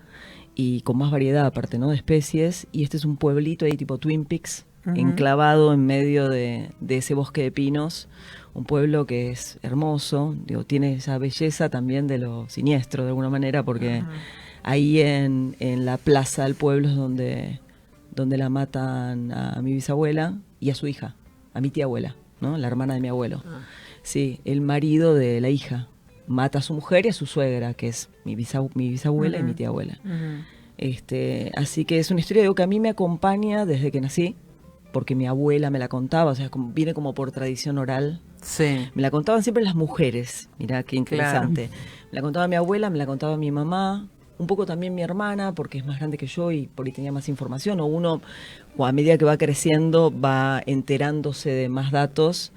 y con más variedad aparte, ¿no?, de especies. Y este es un pueblito ahí tipo Twin Peaks, enclavado en medio de ese bosque de pinos. Un pueblo que es hermoso, tiene esa belleza también de lo siniestro de alguna manera, porque ahí en la plaza del pueblo es donde la matan a mi bisabuela y a su hija, a mi tía abuela, ¿no?, la hermana de mi abuelo. Sí, el marido de la hija mata a su mujer y a su suegra, que es mi bisabuela y mi tía abuela. Así que es una historia que a mí me acompaña desde que nací, porque mi abuela me la contaba, o sea, viene como por tradición oral.
Sí.
Me la contaban siempre las mujeres, mirá qué interesante. Claro. Me la contaba mi abuela, me la contaba mi mamá, un poco también mi hermana, porque es más grande que yo y por ahí tenía más información, o a medida que va creciendo va enterándose de más datos,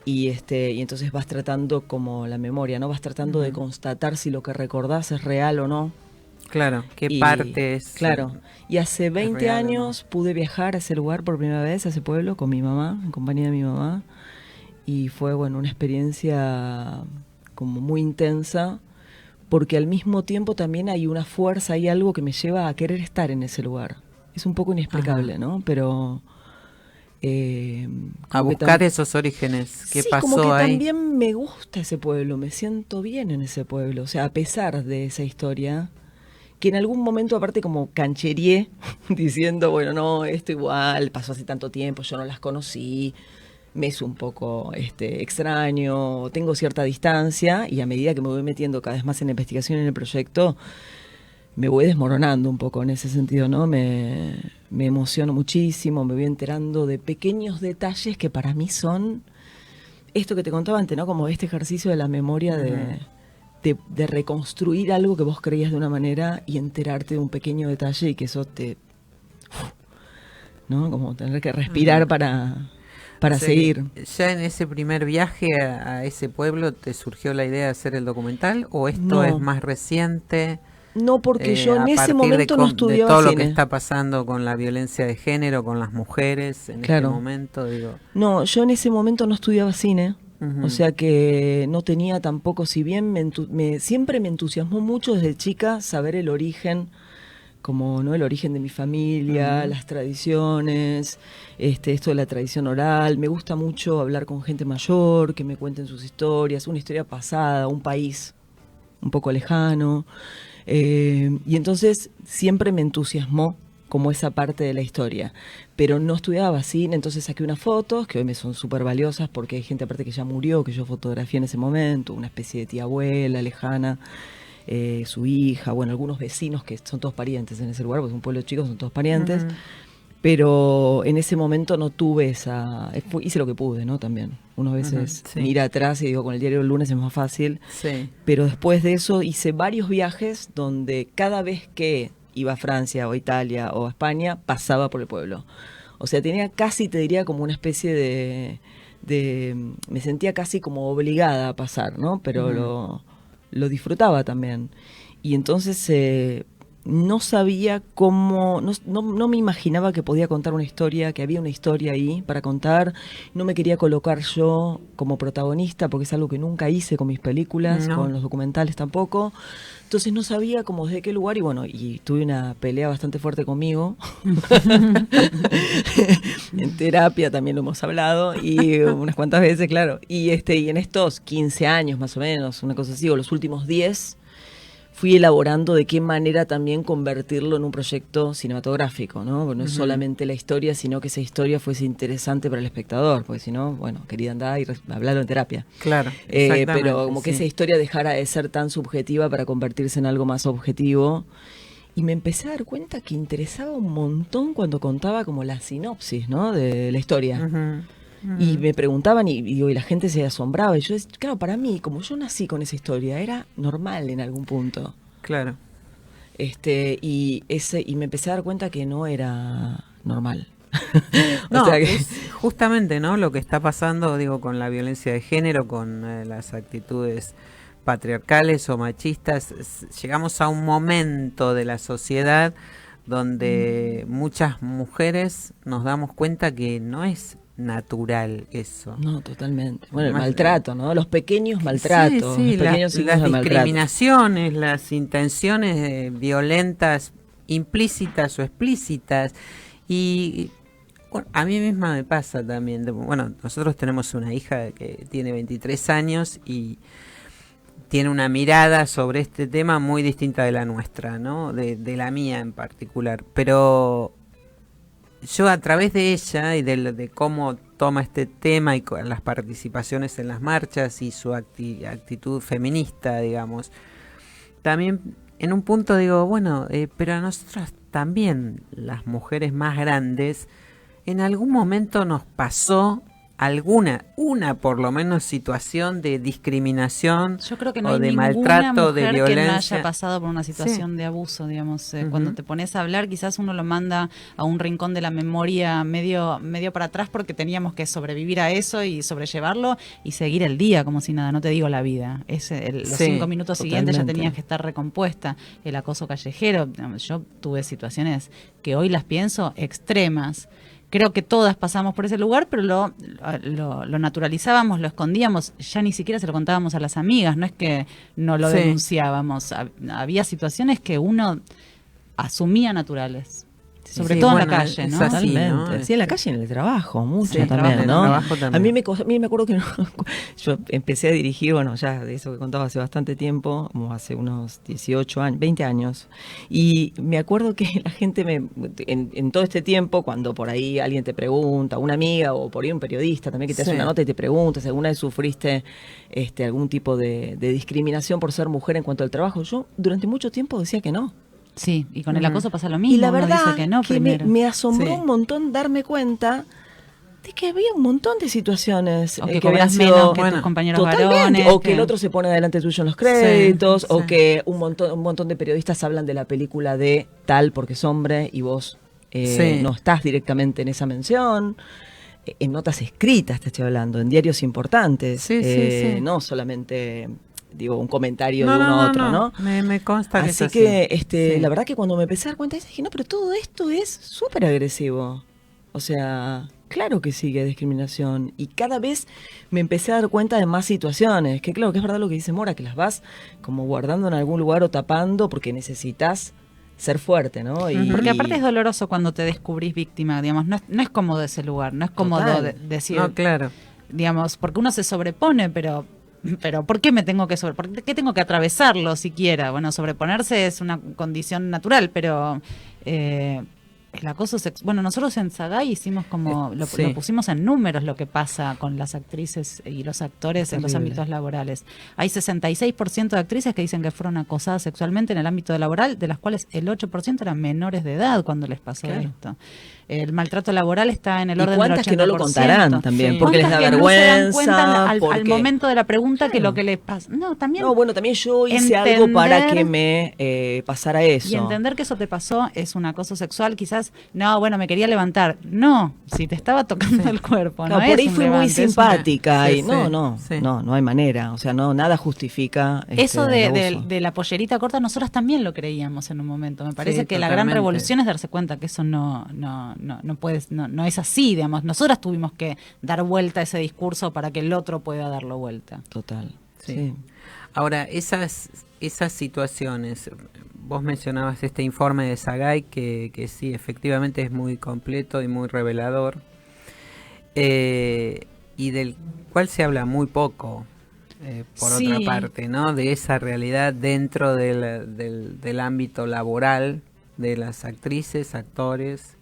y entonces vas tratando como la memoria, ¿no? Vas tratando de constatar si lo que recordás es real o no.
Claro, qué parte es.
Claro, y hace 20 años pude viajar a ese lugar por primera vez, a ese pueblo, con mi mamá, en compañía de mi mamá, y fue, una experiencia como muy intensa, porque al mismo tiempo también hay una fuerza, hay algo que me lleva a querer estar en ese lugar. Es un poco inexplicable, ¿no? Pero
a buscar esos orígenes. ¿Qué pasó
como que
ahí?
También me gusta ese pueblo, me siento bien en ese pueblo. O sea, a pesar de esa historia, que en algún momento aparte como canchereé, diciendo, no, esto igual, pasó hace tanto tiempo, yo no las conocí, me es un poco extraño, tengo cierta distancia, y a medida que me voy metiendo cada vez más en la investigación, en el proyecto, me voy desmoronando un poco en ese sentido, ¿no? Me emociono muchísimo, me voy enterando de pequeños detalles que para mí son esto que te contaba antes, ¿no? Como este ejercicio de la memoria de reconstruir algo que vos creías de una manera y enterarte de un pequeño detalle, y que eso ¿no? Como tener que respirar para seguir.
¿Ya en ese primer viaje a ese pueblo te surgió la idea de hacer el documental, o esto es más reciente?
No, porque yo en ese momento no estudiaba
de todo
cine.
Lo que está pasando con la violencia de género, con las mujeres en este momento,
No, yo en ese momento no estudiaba cine, o sea que no tenía tampoco, si bien siempre me entusiasmó mucho desde chica saber el origen, como el origen de mi familia, las tradiciones, esto de la tradición oral. Me gusta mucho hablar con gente mayor, que me cuenten sus historias, una historia pasada, un país un poco lejano. Y entonces siempre me entusiasmó como esa parte de la historia, pero no estudiaba cine, entonces saqué unas fotos que hoy me son súper valiosas porque hay gente aparte que ya murió, que yo fotografié en ese momento, una especie de tía abuela lejana, su hija, bueno, algunos vecinos que son todos parientes en ese lugar, porque es un pueblo chico, son todos parientes, pero en ese momento no tuve hice lo que pude, ¿no? También, unas veces mira atrás y digo, con el diario del lunes es más fácil, pero después de eso hice varios viajes donde cada vez que iba a Francia o a Italia o a España, pasaba por el pueblo. O sea, tenía casi, te diría, como una especie de me sentía casi como obligada a pasar, ¿no? Pero lo disfrutaba también. Y entonces no sabía cómo, no me imaginaba que podía contar una historia, que había una historia ahí para contar. No me quería colocar yo como protagonista, porque es algo que nunca hice con mis películas, con los documentales tampoco. Entonces no sabía cómo desde qué lugar, y bueno, y tuve una pelea bastante fuerte conmigo. En terapia también lo hemos hablado, y unas cuantas veces, claro. Y en estos 15 años más o menos, una cosa así, o los últimos 10, fui elaborando de qué manera también convertirlo en un proyecto cinematográfico, ¿no? Porque no es solamente la historia, sino que esa historia fuese interesante para el espectador, porque si no, bueno, quería andar y hablarlo en terapia.
Claro,
pero como que esa historia dejara de ser tan subjetiva para convertirse en algo más objetivo. Y me empecé a dar cuenta que interesaba un montón cuando contaba como la sinopsis, ¿no? De la historia. Y me preguntaban y la gente se asombraba. Y yo, claro, para mí, como yo nací con esa historia, era normal en algún punto.
Claro.
Y me empecé a dar cuenta que no era normal.
No, o sea que es justamente, ¿no? Lo que está pasando, digo, con la violencia de género, con las actitudes patriarcales o machistas. Llegamos a un momento de la sociedad donde muchas mujeres nos damos cuenta que no es natural eso.
No, totalmente. Bueno, el maltrato, ¿no? Los pequeños maltratos.
Sí,
los pequeños
las discriminaciones,
maltrato.
las intenciones violentas implícitas o explícitas. Y bueno, a mí misma me pasa también. Bueno, nosotros tenemos una hija que tiene 23 años y tiene una mirada sobre este tema muy distinta de la nuestra, ¿no? De la mía en particular. Pero yo a través de ella y de cómo toma este tema y con las participaciones en las marchas y su actitud feminista, digamos, también en un punto digo, bueno, pero a nosotros también, las mujeres más grandes, en algún momento nos pasó una por lo menos situación de discriminación.
Yo creo que no
o
hay
de
ninguna
maltrato,
mujer
de violencia
que no haya pasado por una situación de abuso, digamos. Cuando te pones a hablar, quizás uno lo manda a un rincón de la memoria medio para atrás porque teníamos que sobrevivir a eso y sobrellevarlo y seguir el día como si nada, no te digo la vida. Los 5 minutos siguientes ya tenías que estar recompuesta. El acoso callejero, yo tuve situaciones que hoy las pienso extremas. Creo que todas pasamos por ese lugar, pero lo naturalizábamos, lo escondíamos, ya ni siquiera se lo contábamos a las amigas, no es que no lo denunciábamos. Había situaciones que uno asumía naturales, sobre todo en la calle, ¿no?
Totalmente.
¿no?
Sí, en la calle y en el trabajo, mucho
Sí,
también, ¿no?
También.
A mí me acuerdo que yo empecé a dirigir, bueno, ya de eso que contaba hace bastante tiempo, como hace unos 18 años, 20 años, y me acuerdo que la gente en todo este tiempo, cuando por ahí alguien te pregunta, una amiga o por ahí un periodista también que te hace una nota y te pregunta si alguna vez sufriste algún tipo de discriminación por ser mujer en cuanto al trabajo, yo durante mucho tiempo decía que no.
Sí, y con el acoso pasa lo mismo.
Y la verdad
dice que no,
me asombró un montón darme cuenta de que había un montón de situaciones
o que
habían
cobras
sido
menos que tus compañeros
totalmente,
varones,
o que el otro se pone delante tuyo en los créditos, o que un montón de periodistas hablan de la película de tal porque es hombre y vos no estás directamente en esa mención. En notas escritas te estoy hablando, en diarios importantes, no solamente digo un comentario de uno a otro, ¿no?
Me consta que
así
es
que la verdad que cuando me empecé a dar cuenta dije, no, pero todo esto es súper agresivo. O sea, claro que sigue discriminación. Y cada vez me empecé a dar cuenta de más situaciones, que claro que es verdad lo que dice Mora, que las vas como guardando en algún lugar o tapando porque necesitas ser fuerte, ¿no?
Porque aparte es doloroso cuando te descubrís víctima, digamos, no es cómodo ese lugar, no es cómodo decir,
no, claro,
digamos, porque uno se sobrepone, pero pero ¿por qué me tengo que por qué tengo que atravesarlo siquiera? Bueno, sobreponerse es una condición natural, pero el acoso sexual. Bueno, nosotros en Sagay hicimos como, lo pusimos en números lo que pasa con las actrices y los actores en los ámbitos laborales. Hay 66% de actrices que dicen que fueron acosadas sexualmente en el ámbito laboral, de las cuales el 8% eran menores de edad cuando les pasó esto. El maltrato laboral está en el orden del 80%.
¿Cuántas que no lo contarán también?
Sí.
Porque les da vergüenza.
No se dan cuenta al momento de la pregunta que lo que les pasa. No, también.
No, bueno, también yo hice algo para que me pasara eso.
Y entender que eso te pasó es un acoso sexual, quizás, no, bueno, me quería levantar. No, si te estaba tocando el cuerpo.
No,
no
por
es
ahí
un
fui
levante,
muy simpática.
es una-
No hay manera. O sea, no, nada justifica.
Eso
el abuso.
de la pollerita corta, nosotras también lo creíamos en un momento. Me parece que la gran
totalmente.
revolución es darse cuenta que eso no puedes, no es así, digamos. Nosotras tuvimos que dar vuelta a ese discurso para que el otro pueda darlo vuelta.
Total.
Sí.
Sí.
Ahora, esas situaciones, vos mencionabas este informe de Sagay que sí, efectivamente es muy completo y muy revelador, y del cual se habla muy poco, por
Sí.
otra parte, ¿no? De esa realidad dentro del ámbito laboral de las actrices, actores.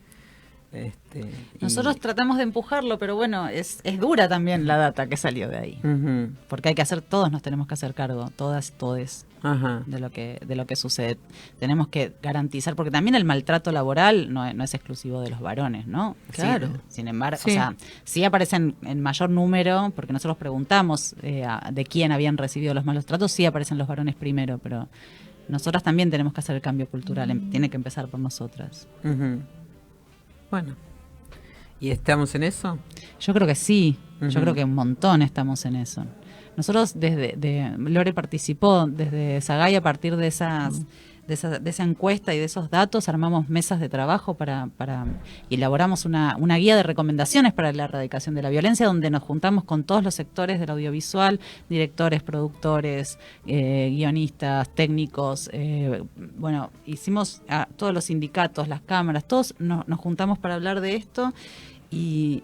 Nosotros tratamos de empujarlo, pero bueno, es dura también la data que salió de ahí.
Ujú.
Porque todos nos tenemos que hacer cargo, todes,
Ajá.
de lo que sucede. Tenemos que garantizar, porque también el maltrato laboral no es exclusivo de los varones, ¿no?
Claro.
Sin embargo,
Sí.
o sea, sí aparecen en mayor número, porque nosotros preguntamos de quién habían recibido los malos tratos, sí aparecen los varones primero, pero nosotras también tenemos que hacer el cambio cultural, tiene que empezar por nosotras.
Ujú. Bueno, ¿y estamos en eso?
Yo creo que sí,
Ujú.
yo creo que un montón estamos en eso. Nosotros Lore participó desde Sagay a partir de esa encuesta y de esos datos, armamos mesas de trabajo y elaboramos una guía de recomendaciones para la erradicación de la violencia, donde nos juntamos con todos los sectores del audiovisual, directores, productores, guionistas, técnicos, bueno, hicimos a todos los sindicatos, las cámaras, todos nos juntamos para hablar de esto. Y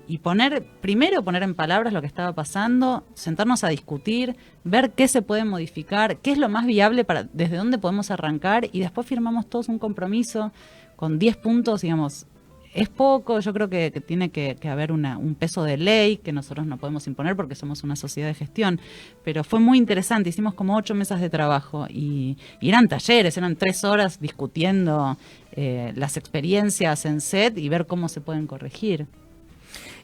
primero poner en palabras lo que estaba pasando, sentarnos a discutir, ver qué se puede modificar, qué es lo más viable desde dónde podemos arrancar, y después firmamos todos un compromiso con 10 puntos, digamos. Es poco, yo creo que tiene que haber un peso de ley que nosotros no podemos imponer porque somos una sociedad de gestión, pero fue muy interesante, hicimos como 8 mesas de trabajo y eran talleres, eran 3 horas discutiendo las experiencias en set y ver cómo se pueden corregir.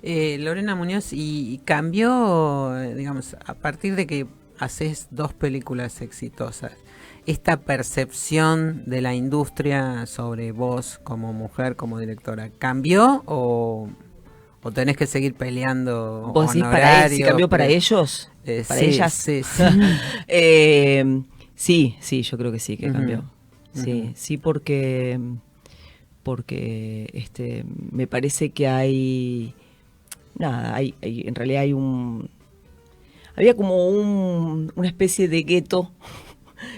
Lorena Muñoz, y cambió, digamos, a partir de que haces 2 películas exitosas, esta percepción de la industria sobre vos como mujer, como directora, ¿cambió o tenés que seguir peleando
¿Vos decís
honorarios?
si cambió para ellos? ¿Para
sí,
ellas?
Sí, sí.
Sí, yo creo que sí, que
Ujú.
cambió. Sí,
Ujú.
sí, porque me parece que en realidad había como una especie de gueto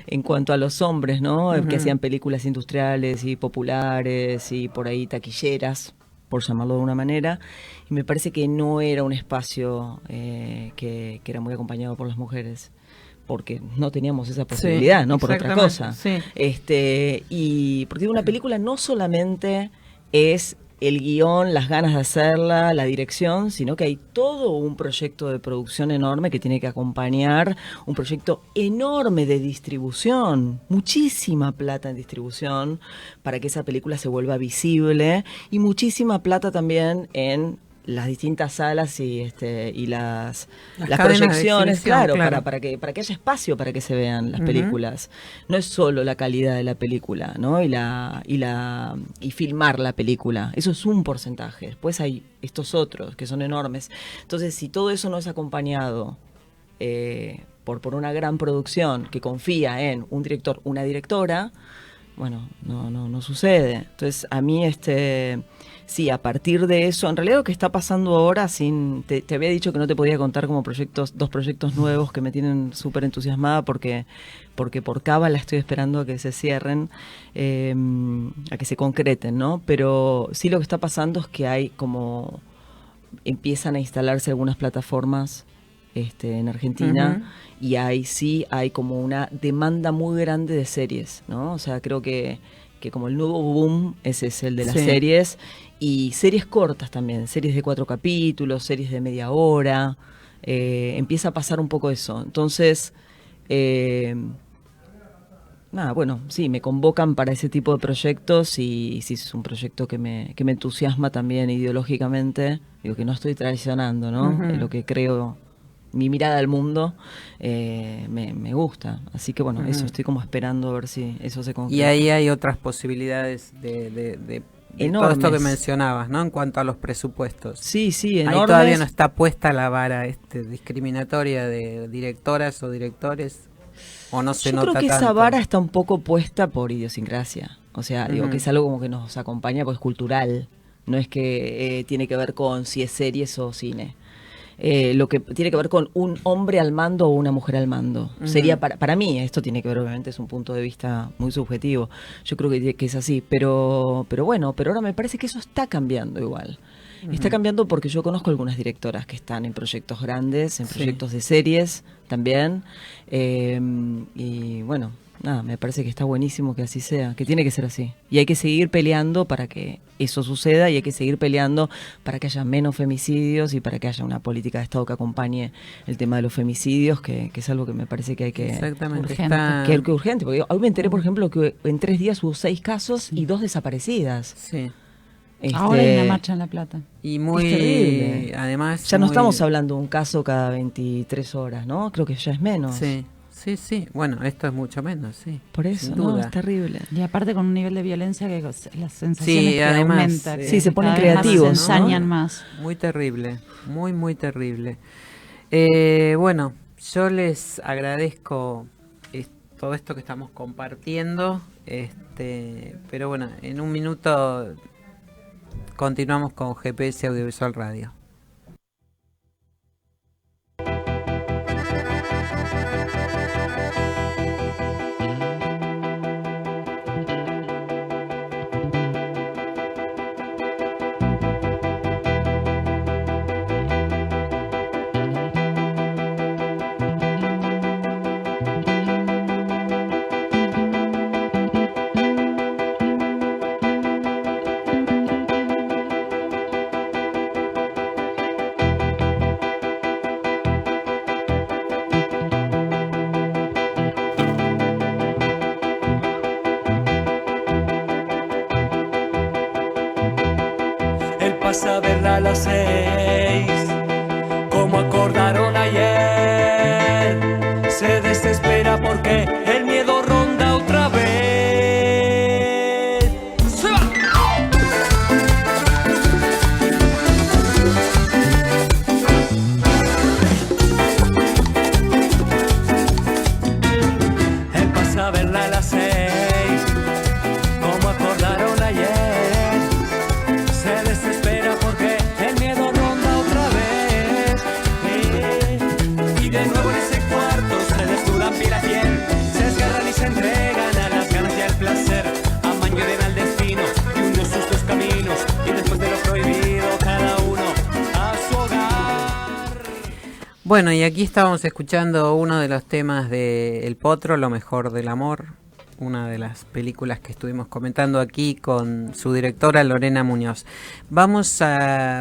en cuanto a los hombres, ¿no?
Ujú.
Que hacían películas industriales y populares y por ahí taquilleras, por llamarlo de una manera, y me parece que no era un espacio que era muy acompañado por las mujeres, porque no teníamos esa posibilidad, no por otra cosa.
Sí.
Y porque una película no solamente es el guión, las ganas de hacerla, la dirección, sino que hay todo un proyecto de producción enorme que tiene que acompañar, un proyecto enorme de distribución, muchísima plata en distribución para que esa película se vuelva visible, y muchísima plata también en las distintas salas y las
cadenas de
proyecciones,
exhibición,
claro. Para que haya espacio para que se vean las
Ujú.
películas. No es solo la calidad de la película, ¿no? Y filmar la película. Eso es un porcentaje. Después hay estos otros que son enormes. Entonces, si todo eso no es acompañado por una gran producción que confía en un director, una directora, bueno, no sucede. Entonces, a mí sí, a partir de eso, en realidad lo que está pasando ahora, te había dicho que no te podía contar como 2 proyectos nuevos que me tienen súper entusiasmada porque por cábala estoy esperando a que se cierren, a que se concreten, ¿no? Pero sí, lo que está pasando es que empiezan a instalarse algunas plataformas en Argentina, y hay como una demanda muy grande de series, ¿no? O sea, creo que como el nuevo boom ese es el de las series, y series cortas también, series de 4 capítulos, series de media hora, empieza a pasar un poco eso. Entonces, nada, bueno, sí, me convocan para ese tipo de proyectos, y sí, es un proyecto que me entusiasma también ideológicamente, digo que no estoy traicionando, ¿no? Lo que creo, mi mirada al mundo, me gusta. Así que bueno, eso, estoy como esperando a ver si eso se concreta.
Y ahí hay otras posibilidades de todo esto que mencionabas, ¿no? En cuanto a los presupuestos.
Sí, enormes.
Ahí todavía no está puesta la vara discriminatoria de directoras o directores, o no se nota tanto. Yo creo que
esa vara está un poco puesta por idiosincrasia. O sea, digo que es algo como que nos acompaña, pues cultural. No es que tiene que ver con si es series o cine. Lo que tiene que ver con un hombre al mando o una mujer al mando. Sería para mí, esto tiene que ver, obviamente es un punto de vista muy subjetivo, yo creo que es así, pero bueno, pero ahora me parece que eso está cambiando igual. Está cambiando porque yo conozco algunas directoras que están en proyectos grandes, en proyectos de series también, y bueno, nada, me parece que está buenísimo que así sea, que tiene que ser así. Y hay que seguir peleando para que eso suceda, y hay que seguir peleando para que haya menos femicidios y para que haya una política de Estado que acompañe el tema de los femicidios, que es algo que me parece que hay que...
Exactamente.
Que urgente, porque hoy me enteré, por ejemplo, que en 3 días hubo 6 casos y 2 desaparecidas.
Sí.
Ahora hay una marcha en La Plata.
Y muy...
Es terrible.
Además...
Ya no estamos hablando de un caso cada 23 horas, ¿no? Creo que ya es menos.
Sí. Bueno, esto es mucho menos, sí.
Por eso,
sin duda.
No, es terrible.
Y aparte con un nivel de violencia que las sensaciones que
además,
aumenta.
Sí, se ponen creativos,
se ensañan más.
Muy terrible, muy terrible. Bueno, yo les agradezco todo esto que estamos compartiendo, pero bueno, en un minuto continuamos con GPS Audiovisual Radio.
Pasa a verla a las 6, como acordaron ayer. Se desespera porque el miedo ronda otra vez. ¡Se va! Él pasa a verla a las 6, como acordaron ayer. Se entregan a las ganas y al placer, amañan al destino y unos sustos caminos, y después de lo prohibido cada uno a su hogar.
Bueno, y aquí estábamos escuchando uno de los temas de El Potro, Lo mejor del amor, una de las películas que estuvimos comentando aquí con su directora Lorena Muñoz. Vamos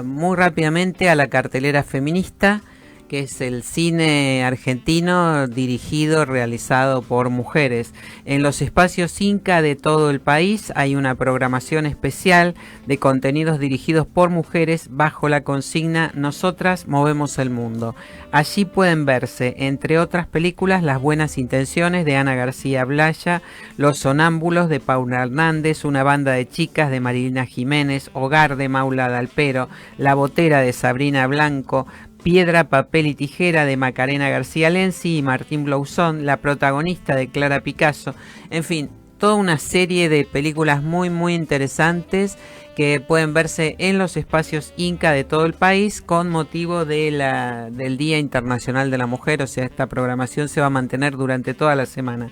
muy rápidamente a la cartelera feminista, que es el cine argentino dirigido, realizado por mujeres. En los espacios Inca de todo el país hay una programación especial de contenidos dirigidos por mujeres bajo la consigna Nosotras movemos el mundo. Allí pueden verse, entre otras películas, Las buenas intenciones de Ana García Blaya, Los sonámbulos de Paula Hernández, Una banda de chicas de Marilina Jiménez, Hogar de Maula Dalpero, La botera de Sabrina Blanco, Piedra, papel y tijera de Macarena García Lenzi y Martín Blauzón, La protagonista de Clara Picasso. En fin, toda una serie de películas muy interesantes que pueden verse en los espacios Inca de todo el país con motivo de del Día Internacional de la Mujer. O sea, esta programación se va a mantener durante toda la semana.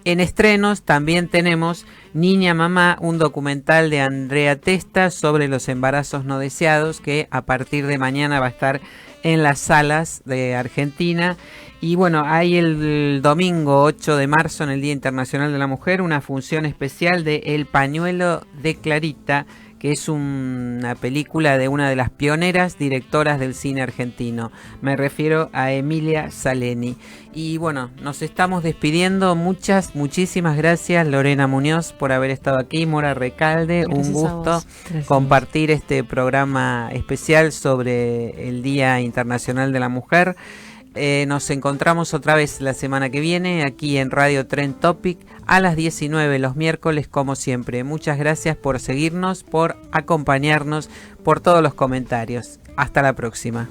En estrenos también tenemos Niña Mamá, un documental de Andrea Testa sobre los embarazos no deseados, que a partir de mañana va a estar en las salas de Argentina. Y bueno, hay el domingo 8 de marzo, en el Día Internacional de la Mujer, una función especial de El pañuelo de Clarita, que es una película de una de las pioneras directoras del cine argentino. Me refiero a Emilia Saleni. Y bueno, nos estamos despidiendo. Muchísimas gracias, Lorena Muñoz, por haber estado aquí. Mora Recalde,
Gracias,
un gusto
Gracias.
compartir este programa especial sobre el Día Internacional de la Mujer. Nos encontramos otra vez la semana que viene aquí en Radio Trend Topic a las 19 los miércoles, como siempre. Muchas gracias por seguirnos, por acompañarnos, por todos los comentarios. Hasta la próxima.